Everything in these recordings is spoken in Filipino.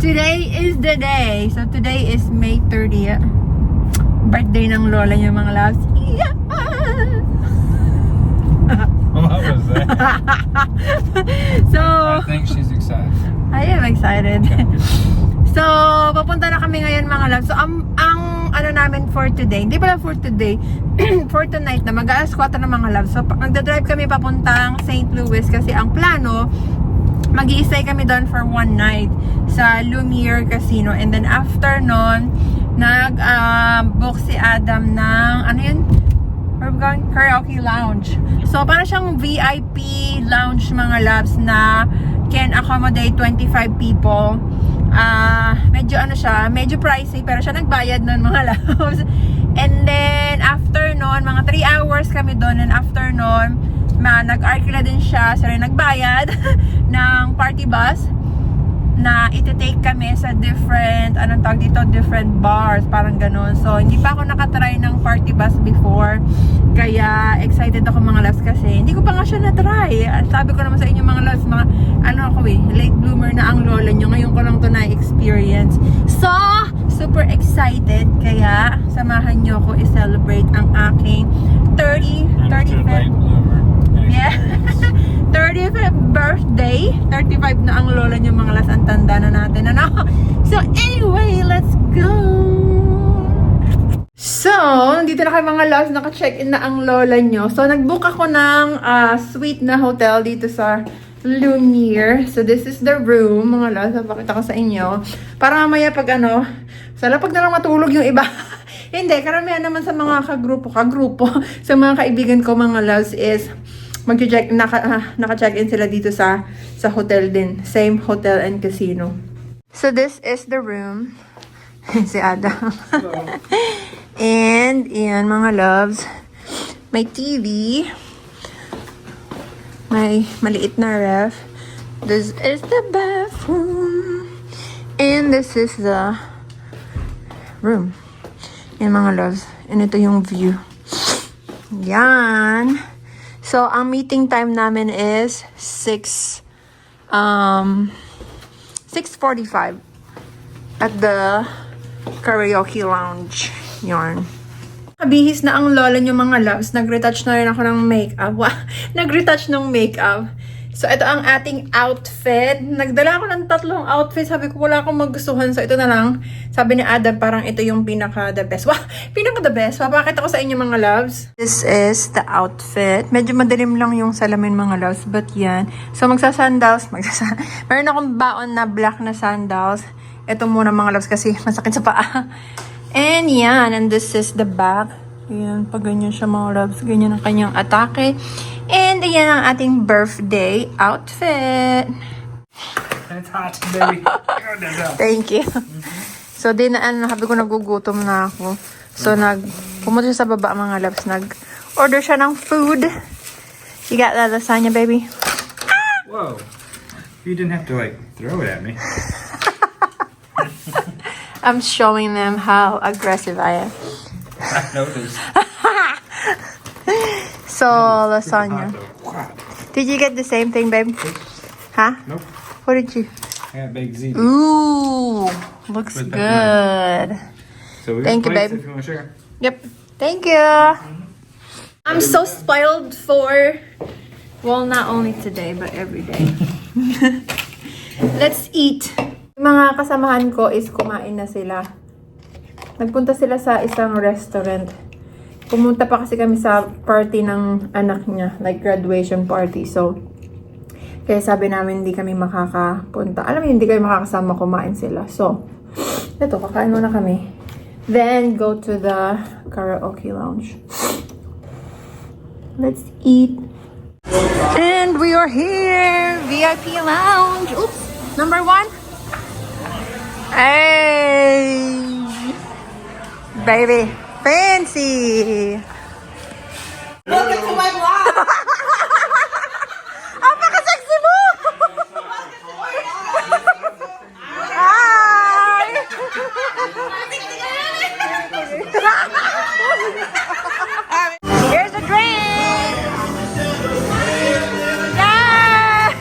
Today is the day. So today is May 30th. Birthday ng lola niya, mga loves. Yeah! What was that? So, I think she's excited. I am excited. So, papunta na kami ngayon, mga loves. So, ang ano namin for today, hindi pala for today, for tonight na mag-alas 4 na, mga loves. So, magdadrive kami papuntang St. Louis kasi ang plano, mag-i-stay kami doon for one night sa Lumiere Casino. And then after nun, nag-book si Adam ng, ano yun? We're going karaoke lounge. So, para siyang VIP lounge, mga loves, na can accommodate 25 people. Medyo ano siya, medyo pricey, pero siya nagbayad nun, mga loves. And then, after nun, mga 3 hours kami doon. And after nun, nag-arkila din siya, so rin nagbayad ng party bus na iti-take kami sa different, anong tawag dito, different bars, parang ganun. So, hindi pa ako nakatry ng party bus before, kaya excited ako, mga loves, kasi hindi ko pa nga siya na-try. Sabi ko naman sa inyo, mga loves, mga, ano ako late bloomer na ang lola nyo, ngayon ko lang to na-experience. So, super excited, kaya samahan nyo ako i-celebrate ang aking 35th yeah 35th birthday. 35 na ang lola nyo, mga las, ang tanda na natin, ano? So anyway, let's go. So, dito na kayo, mga las, naka-check-in na ang lola nyo. So, nag-book ako ng suite na hotel dito sa Lumiere. So, this is the room, mga las. Pakita ko sa inyo. Para mamaya pag ano, sana pag na lang matulog yung iba. Hindi, karamihan naman sa mga kagrupo, sa mga kaibigan ko, mga loves, is naka-check-in sila dito sa hotel din. Same hotel and casino. So, this is the room. Si Adam. And, yan, mga loves. May TV. May maliit na ref. This is the bathroom. And this is the room. Yan, mga loves. And ito yung view. Yan. So, ang meeting time namin is 6:45 at the karaoke lounge. Yarn. Kabihis na ang lola nyo, mga loves. Nag-retouch na rin ako ng makeup. Nag-retouch ng makeup. So, ito ang ating outfit. Nagdala ako ng 3 outfit. Sabi ko, wala akong magustuhan. So, ito na lang. Sabi ni Adam, parang ito yung pinaka-the best. Pinaka-the best. Papakita ko sa inyo, mga loves. This is the outfit. Medyo madilim lang yung salamin, mga loves. But yan. So, magsasandals. Meron akong baon na black na sandals. Ito muna, mga loves, kasi masakit sa paa. And yan. And this is the back. Ayan. Pag ganyan siya, mga loves. Ganyan ang kanyang atake. And ayan ang ating birthday outfit. It's hot, baby. Thank you. So, sabi ko, nagugutom na ako. So, pumunta siya sa baba, mga loves. Nag-order siya ng food. You got that lasagna, baby? Whoa. You didn't have to, throw it at me. I'm showing them how aggressive I am. I noticed. So, lasagna. Did you get the same thing, babe? Huh? Nope. What did you? I got baked ziti. Ooh, looks With good. So we Thank you, plates babe. if you want to share. Yep. Thank you. I'm so spoiled for, well, not only today, but every day. Let's eat. Yung mga kasamahan ko is kumain na sila. Nagpunta sila sa isang restaurant. Pumunta pa kasi kami sa party ng anak niya, like graduation party. So, kaya sabi namin hindi kami makakapunta. Alam mo, hindi kayo makakasama, kumain sila. So, ito, kakain muna kami. Then, go to the karaoke lounge. Let's eat. And we are here! VIP lounge! Oops! Number 1? Hey! Baby! Fancy! Welcome to my vlog! Apaka-sexy mo! Hi! Here's a drink! Yeah!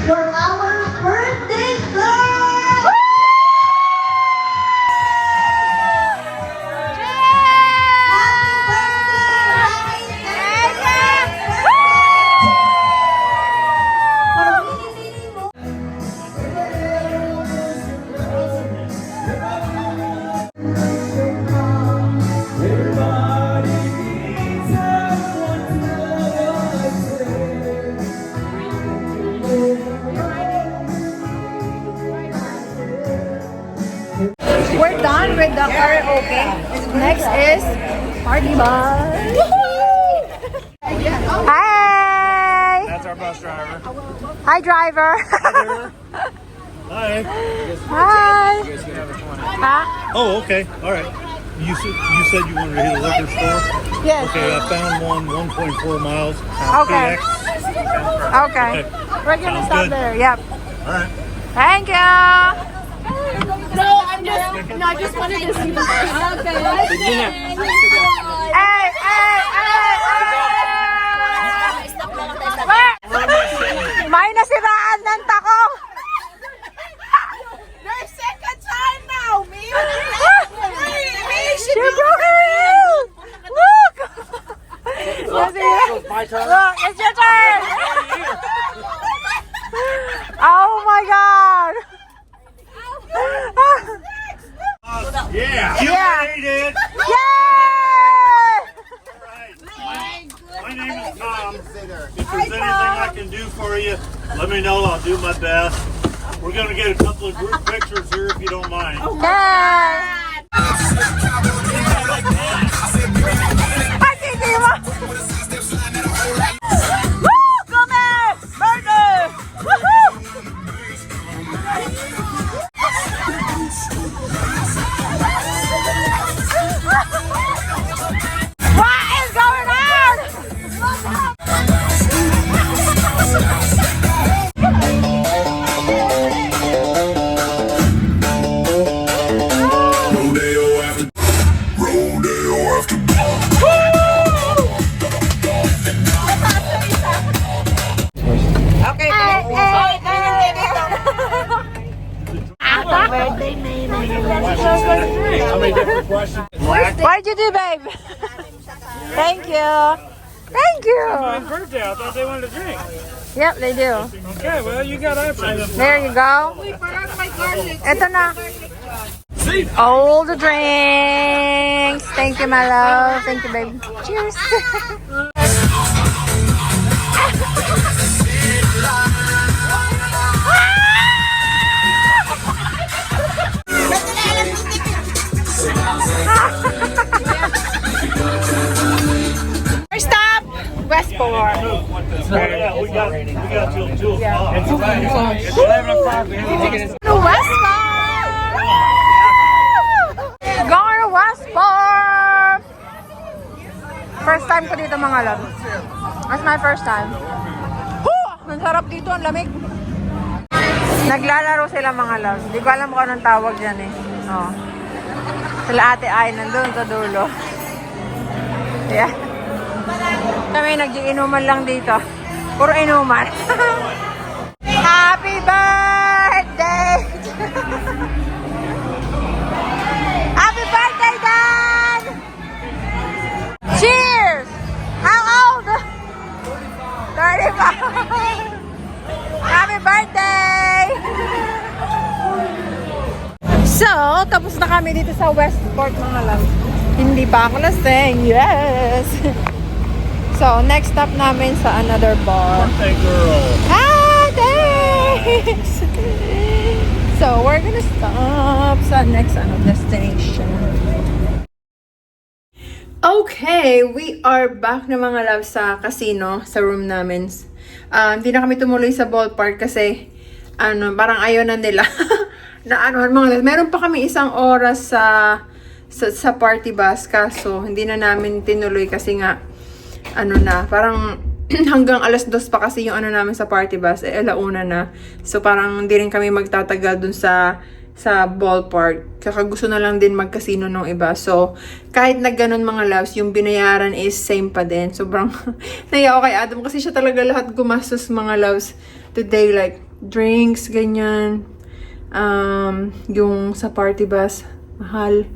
For our birthday girl! We're done with the karaoke. Next is party bus. Hi! That's our bus driver. Hi, driver. Hi. Hi. Huh? Oh, okay. All right. You said you wanted to hit a liquor store? Yes. Okay, I found one 1.4 miles. Okay. PX. Okay. We're gonna Sounds stop good. there. Yep. All right. Thank you. I just wanted to see the Okay. Hey, hey, hey, hey! May nasiraan ng takong! There's second time now, me! She broke her heel! Look! My turn. Look, it's your turn! Oh my god! Yeah. You Yeah. made it. Yay! My name is Tom. If there's anything I can do for you, let me know. I'll do my best. We're going to get a couple of group pictures here if you don't mind. Yay! Ay, hindi mo! Woo! Come Burger! Woohoo! What is going on? Okay, How many different questions? What did you do, babe? Thank you. Thank you. Birthday. I thought they wanted to drink. Yep, they do. Okay, well, you got options. There you go. Ito na. All the drinks. Thank you, my love. Thank you, babe. Cheers. First stop, Westport. Yeah, we got till 2 o'clock. It's 11 o'clock. We have to get it. To Westport! Going to Westport! First time ko dito, mga love. That's my first time. Whew! Ang sarap dito, ang lamig. Naglalaro sila, mga love. Hindi ko alam kung anong tawag dyan eh. Oh. Sila ate ay nandun sa dulo. Yeah. Kami nag-iinuman lang dito. Puro inuman. Happy birthday! Happy birthday, Dan! Cheers! How old? 35. Happy birthday! So, tapos na kami dito sa Westport, mga love. Hindi pa ako lasing. Yes! So, next stop namin sa another bar. Hey, girl. Ah, thanks! So, we're gonna stop sa next destination. Okay, we are back na mga love sa casino, sa room namin. Hindi na kami tumuloy sa ballpark kasi parang ayaw na nila. Na mga love, meron pa kami isang oras sa party bus kaso hindi na namin tinuloy kasi nga parang hanggang alas 2 pa kasi yung namin sa party bus, alauna na. So parang hindi rin kami magtatagal dun sa ballpark. Kaka gusto na lang din mag-casino nung iba. So, kahit na ganun mga loves, yung binayaran is same pa din. Sobrang naiya ako kay Adam kasi siya talaga lahat gumastos mga loves today. Like, drinks, ganyan. Yung sa party bus, mahal.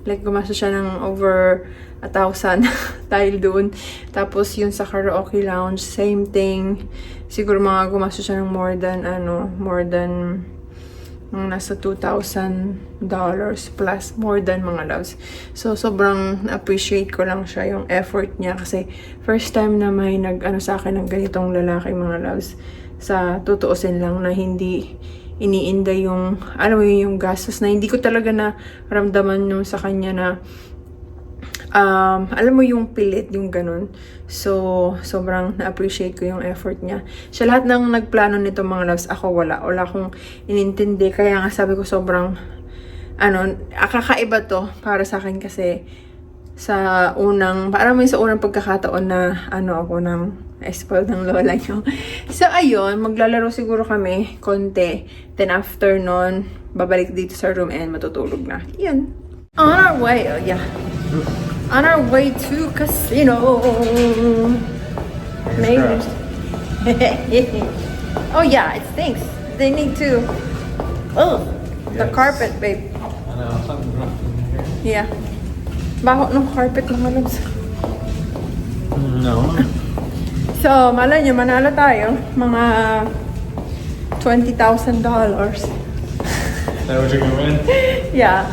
Like, gumastos siya ng over 1,000 dahil doon. Tapos, yung sa karaoke lounge, same thing. Siguro mga gumastos siya ng more than nasa $2,000 plus, more than mga loves. So, sobrang appreciate ko lang siya, yung effort niya. Kasi, first time na may sa akin ng ganitong lalaki mga loves. Sa tutuusin lang na hindi iniinda yung, yung gastos na hindi ko talaga na ramdaman yung sa kanya na, yung pilit, yung ganun. So, sobrang na-appreciate ko yung effort niya. Siya lahat ng nagplano nito mga loves, ako wala akong inintindi. Kaya nga sabi ko sobrang, kakaiba to para sa akin kasi sa unang pagkakataon na ako ng spoiled ng lola nyo. So, ayun, maglalaro siguro kami konti. Then, after nun, babalik dito sa room and matutulog na. Yun. On our way, on our way to casino. Maybe. Oh yeah, it stinks. They need to. Oh, the carpet, babe. I know, something's rough in here. Yeah. Baho ng carpet mga loves. No. So, malay nyo, manalo tayo. Mga $20,000. Is that what you're gonna win? Yeah.